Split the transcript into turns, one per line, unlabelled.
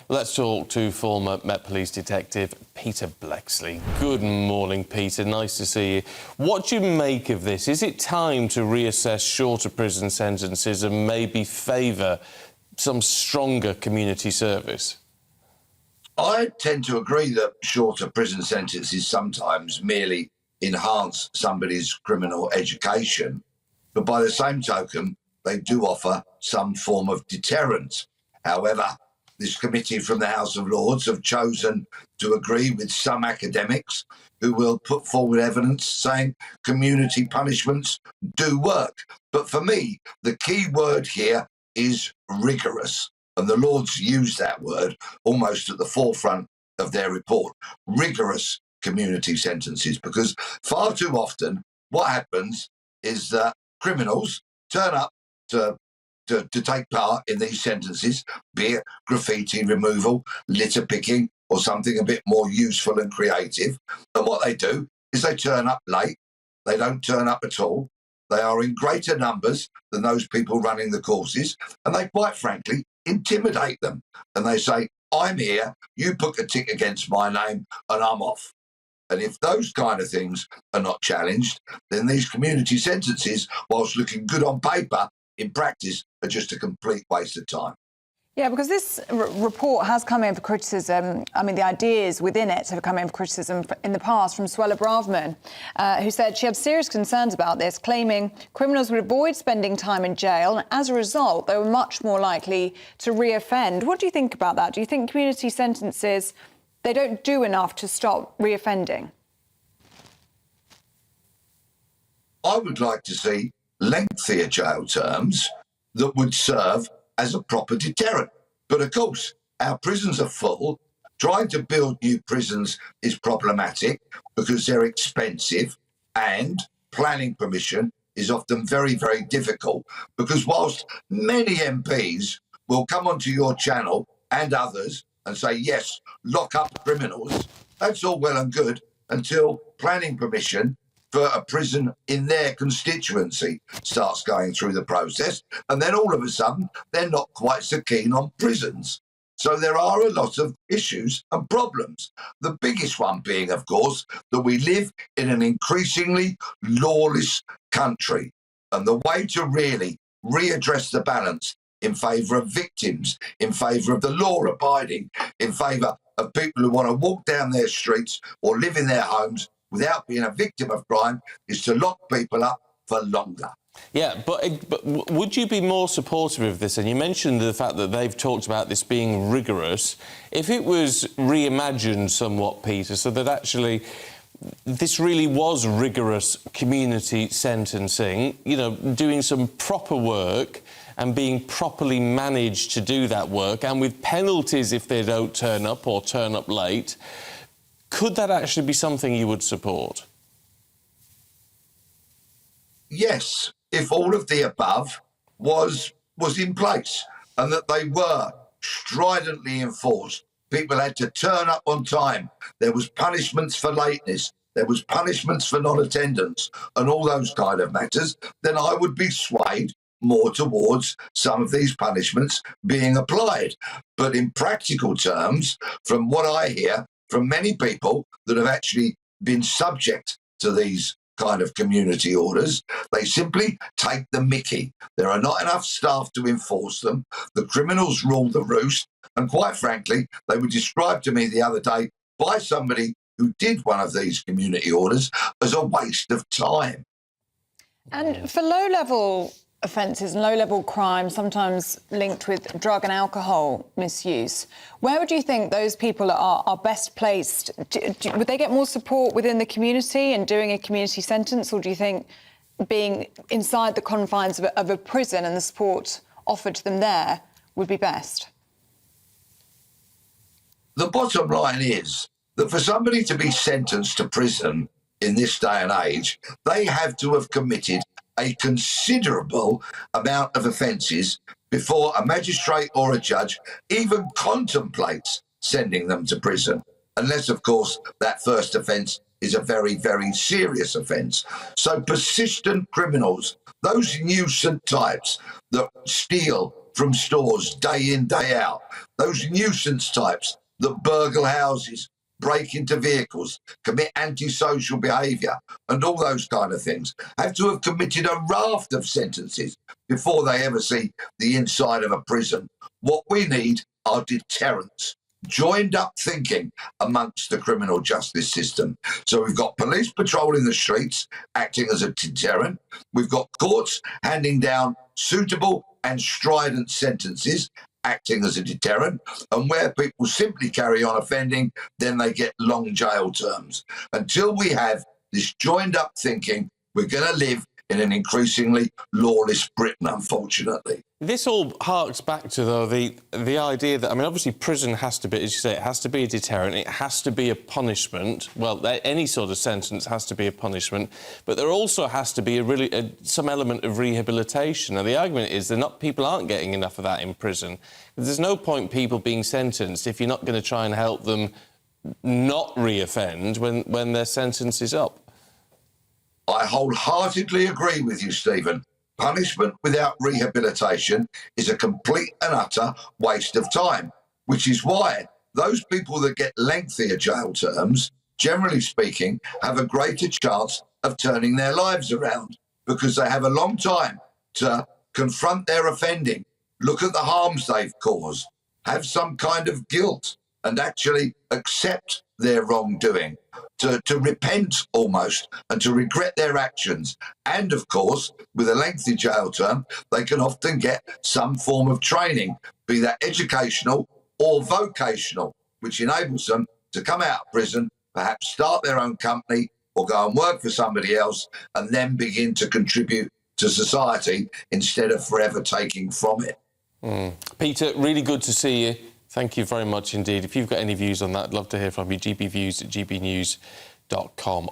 Let's talk to former Met Police Detective Peter Bleksley. Good morning, Peter. Nice to see you. What do you make of this? Is it time to reassess shorter prison sentences and maybe favour some stronger community service?
I tend to agree that shorter prison sentences sometimes merely enhance somebody's criminal education, but by the same token, they do offer some form of deterrent. However, this committee from the House of Lords have chosen to agree with some academics who will put forward evidence saying community punishments do work. But for me, the key word here is rigorous. And the Lords use that word almost at the forefront of their report, rigorous community sentences, because far too often what happens is that criminals turn up to take part in these sentences, be it graffiti removal, litter picking, or something a bit more useful and creative. And what they do is they turn up late. They don't turn up at all. They are in greater numbers than those people running the courses. And they, quite frankly, intimidate them. And they say, I'm here, you put a tick against my name, and I'm off. And if those kind of things are not challenged, then these community sentences, whilst looking good on paper, in practice are just a complete waste of time.
Yeah, because this report has come in for criticism. I mean, the ideas within it have come in for criticism in the past from Suella Braverman, who said she had serious concerns about this, claiming criminals would avoid spending time in jail, and as a result, they were much more likely to reoffend. What do you think about that? Do you think community sentences, they don't do enough to stop reoffending?
I would like to see lengthier jail terms that would serve as a proper deterrent. But of course, our prisons are full. Trying to build new prisons is problematic because they're expensive, and planning permission is often very, very difficult, because whilst many MPs will come onto your channel and others and say, yes, lock up criminals, that's all well and good until planning permission for a prison in their constituency starts going through the process, and then all of a sudden they're not quite so keen on prisons. So there are a lot of issues and problems. The biggest one being, of course, that we live in an increasingly lawless country, and the way to really readdress the balance in favour of victims, in favour of the law-abiding, in favour of people who want to walk down their streets or live in their homes without being a victim of crime, is to lock people up for longer.
Yeah, but would you be more supportive of this? And you mentioned the fact that they've talked about this being rigorous. If it was reimagined somewhat, Peter, so that actually this really was rigorous community sentencing, you know, doing some proper work and being properly managed to do that work, and with penalties if they don't turn up or turn up late, could that actually be something you would support?
Yes, if all of the above was in place and that they were stridently enforced. People had to turn up on time. There was punishments for lateness. There was punishments for non-attendance and all those kind of matters. Then I would be swayed more towards some of these punishments being applied. But in practical terms, from what I hear from many people that have actually been subject to these kind of community orders, they simply take the mickey. There are not enough staff to enforce them. The criminals rule the roost. And quite frankly, they were described to me the other day by somebody who did one of these community orders as a waste of time.
And for low-level offences and low-level crime, sometimes linked with drug and alcohol misuse, where would you think those people are best placed? Would they get more support within the community and doing a community sentence, or do you think being inside the confines of a prison and the support offered to them there would be best?
The bottom line is that for somebody to be sentenced to prison in this day and age, they have to have committed a considerable amount of offences before a magistrate or a judge even contemplates sending them to prison, unless, of course, that first offence is a very, very serious offence. So persistent criminals, those nuisance types that steal from stores day in, day out. Those nuisance types that burgle houses, break into vehicles, commit antisocial behaviour, and all those kind of things have to have committed a raft of sentences before they ever see the inside of a prison. What we need are deterrents, joined up thinking amongst the criminal justice system. So we've got police patrolling the streets, acting as a deterrent. We've got courts handing down suitable and strident sentences, acting as a deterrent, and where people simply carry on offending, then they get long jail terms. Until we have this joined up thinking, we're going to live in an increasingly lawless Britain, unfortunately.
This all harks back to, though, the idea that, I mean, obviously prison has to be, as you say, it has to be a deterrent, it has to be a punishment. Well, any sort of sentence has to be a punishment, but there also has to be some element of rehabilitation. And the argument is people aren't getting enough of that in prison. There's no point people being sentenced if you're not going to try and help them not re-offend when their sentence is up.
I wholeheartedly agree with you, Stephen. Punishment without rehabilitation is a complete and utter waste of time, which is why those people that get lengthier jail terms, generally speaking, have a greater chance of turning their lives around because they have a long time to confront their offending, look at the harms they've caused, have some kind of guilt and actually accept their wrongdoing, to repent almost and to regret their actions. And of course, with a lengthy jail term, they can often get some form of training, be that educational or vocational, which enables them to come out of prison, perhaps start their own company or go and work for somebody else and then begin to contribute to society instead of forever taking from it.
Peter, really good to see you. Thank you very much indeed. If you've got any views on that, I'd love to hear from you. gbviews@gbnews.com.